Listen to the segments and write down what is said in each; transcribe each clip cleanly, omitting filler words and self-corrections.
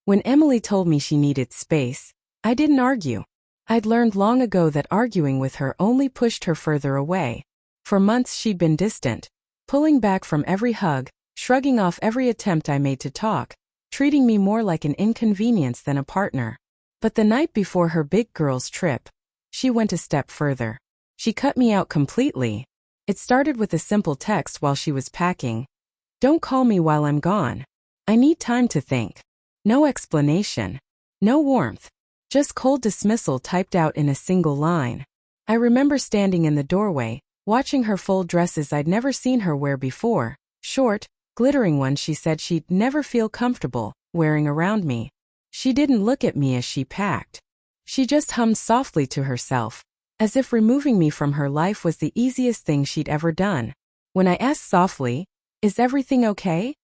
When Emily told me she needed space, I didn't argue. I'd learned long ago that arguing with her only pushed her further away. For months she'd been distant, pulling back from every hug, shrugging off every attempt I made to talk, treating me more like an inconvenience than a partner. But the night before her big girls' trip, she went a step further. She cut me out completely. It started with a simple text while she was packing. "Don't call me while I'm gone. I need time to think." No explanation. No warmth. Just cold dismissal typed out in a single line. I remember standing in the doorway, watching her fold dresses I'd never seen her wear before, short, glittering ones she said she'd never feel comfortable wearing around me. She didn't look at me as she packed. She just hummed softly to herself, as if removing me from her life was the easiest thing she'd ever done. When I asked softly, "Is everything okay?"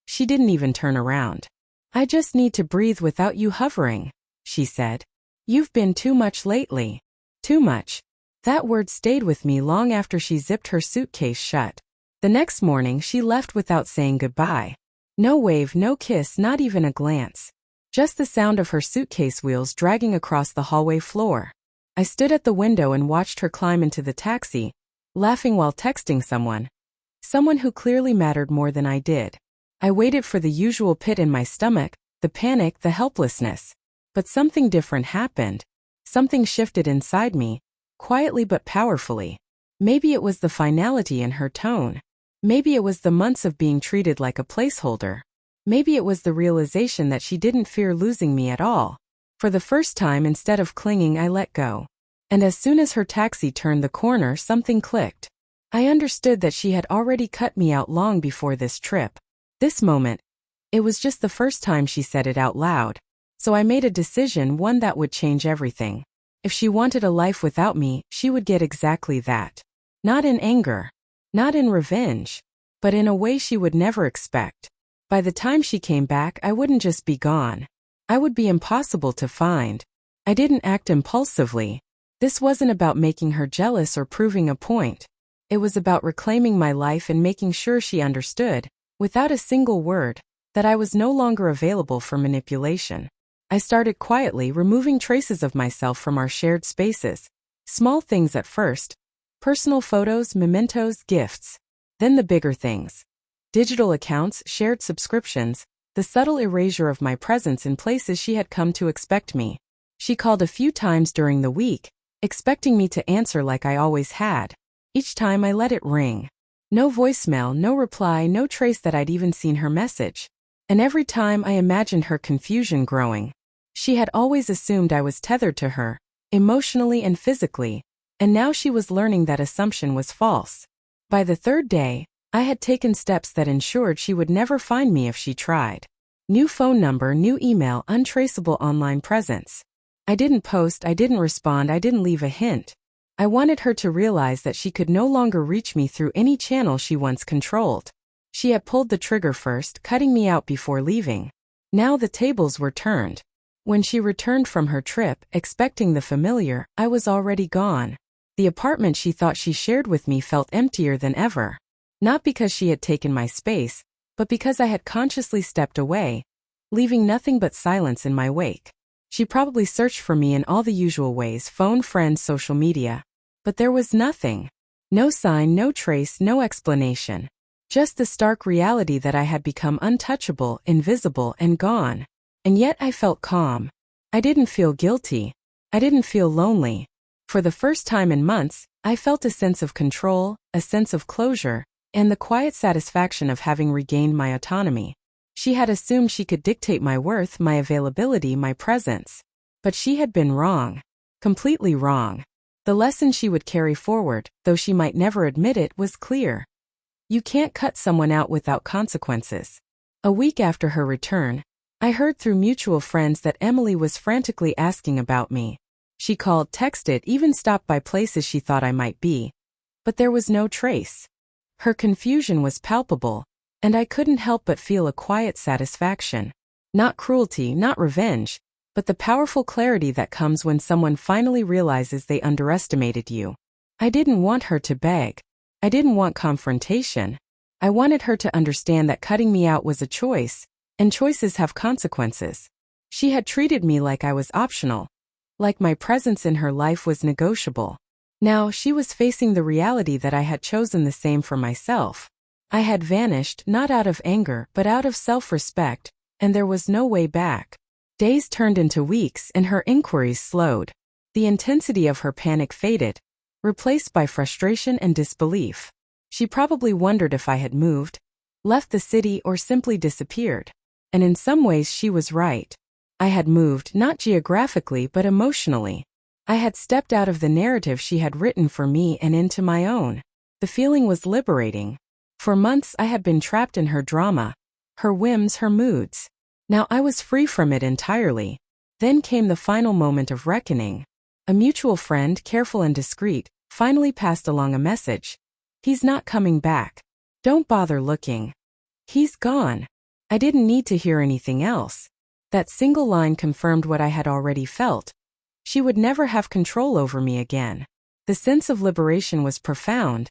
she didn't even turn around. "I just need to breathe without you hovering," she said. "You've been too much lately." Too much. That word stayed with me long after she zipped her suitcase shut. The next morning she left without saying goodbye. No wave, no kiss, not even a glance. Just the sound of her suitcase wheels dragging across the hallway floor. I stood at the window and watched her climb into the taxi, laughing while texting someone. Someone who clearly mattered more than I did. I waited for the usual pit in my stomach, the panic, the helplessness. But something different happened. Something shifted inside me, quietly but powerfully. Maybe it was the finality in her tone. Maybe it was the months of being treated like a placeholder. Maybe it was the realization that she didn't fear losing me at all. For the first time, instead of clinging, I let go. And as soon as her taxi turned the corner, something clicked. I understood that she had already cut me out long before this trip. This moment, it was just the first time she said it out loud. So I made a decision, one that would change everything. If she wanted a life without me, she would get exactly that. Not in anger. Not in revenge. But in a way she would never expect. By the time she came back, I wouldn't just be gone. I would be impossible to find. I didn't act impulsively. This wasn't about making her jealous or proving a point. It was about reclaiming my life and making sure she understood, without a single word, that I was no longer available for manipulation. I started quietly removing traces of myself from our shared spaces. Small things at first. Personal photos, mementos, gifts. Then the bigger things. Digital accounts, shared subscriptions, the subtle erasure of my presence in places she had come to expect me. She called a few times during the week, expecting me to answer like I always had. Each time I let it ring. No voicemail, no reply, no trace that I'd even seen her message. And every time I imagined her confusion growing. She had always assumed I was tethered to her, emotionally and physically, and now she was learning that assumption was false. By the third day, I had taken steps that ensured she would never find me if she tried. New phone number, new email, untraceable online presence. I didn't post, I didn't respond, I didn't leave a hint. I wanted her to realize that she could no longer reach me through any channel she once controlled. She had pulled the trigger first, cutting me out before leaving. Now the tables were turned. When she returned from her trip, expecting the familiar, I was already gone. The apartment she thought she shared with me felt emptier than ever. Not because she had taken my space, but because I had consciously stepped away, leaving nothing but silence in my wake. She probably searched for me in all the usual ways, phone, friends, social media. But there was nothing. No sign, no trace, no explanation. Just the stark reality that I had become untouchable, invisible, and gone. And yet I felt calm. I didn't feel guilty. I didn't feel lonely. For the first time in months, I felt a sense of control, a sense of closure, and the quiet satisfaction of having regained my autonomy. She had assumed she could dictate my worth, my availability, my presence. But she had been wrong. Completely wrong. The lesson she would carry forward, though she might never admit it, was clear. You can't cut someone out without consequences. A week after her return, I heard through mutual friends that Emily was frantically asking about me. She called, texted, even stopped by places she thought I might be. But there was no trace. Her confusion was palpable, and I couldn't help but feel a quiet satisfaction. Not cruelty, not revenge, but the powerful clarity that comes when someone finally realizes they underestimated you. I didn't want her to beg. I didn't want confrontation. I wanted her to understand that cutting me out was a choice, and choices have consequences. She had treated me like I was optional, like my presence in her life was negotiable. Now she was facing the reality that I had chosen the same for myself. I had vanished not out of anger but out of self-respect, and there was no way back. Days turned into weeks and her inquiries slowed. The intensity of her panic faded, replaced by frustration and disbelief. She probably wondered if I had moved, left the city, or simply disappeared. And in some ways she was right. I had moved not geographically but emotionally. I had stepped out of the narrative she had written for me and into my own. The feeling was liberating. For months I had been trapped in her drama, her whims, her moods. Now I was free from it entirely. Then came the final moment of reckoning. A mutual friend, careful and discreet, finally passed along a message. "He's not coming back. Don't bother looking. He's gone." I didn't need to hear anything else. That single line confirmed what I had already felt. She would never have control over me again. The sense of liberation was profound,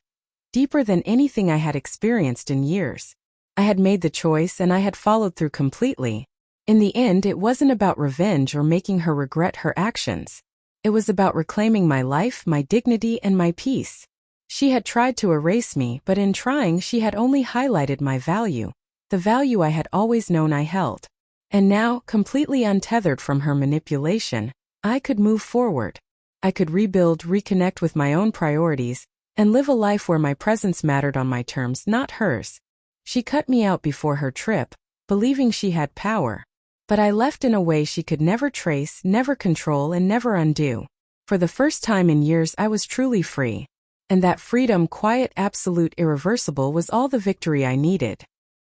deeper than anything I had experienced in years. I had made the choice and I had followed through completely. In the end, it wasn't about revenge or making her regret her actions. It was about reclaiming my life, my dignity, and my peace. She had tried to erase me, but in trying she had only highlighted my value, the value I had always known I held. And now, completely untethered from her manipulation, I could move forward. I could rebuild, reconnect with my own priorities, and live a life where my presence mattered on my terms, not hers. She cut me out before her trip, believing she had power. But I left in a way she could never trace, never control, and never undo. For the first time in years I was truly free. And that freedom, quiet, absolute, irreversible, was all the victory I needed.